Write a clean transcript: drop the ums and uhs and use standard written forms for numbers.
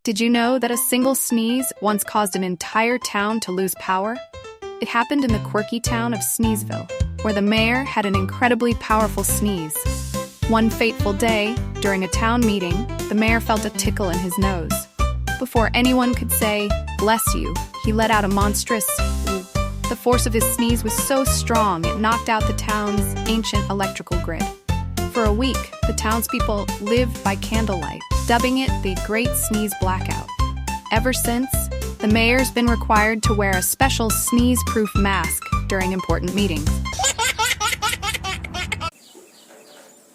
Did you know that a single sneeze once caused an entire town to lose power? It happened in the quirky town of Sneezeville, where the mayor had an incredibly powerful sneeze. One fateful day, during a town meeting, the mayor felt a tickle in his nose. Before anyone could say, "Bless you," he let out a monstrous "ooh." The force of his sneeze was so strong it knocked out the town's ancient electrical grid. For a week, the townspeople lived by candlelight, dubbing it the Great Sneeze Blackout. Ever since, the mayor's been required to wear a special sneeze-proof mask during important meetings.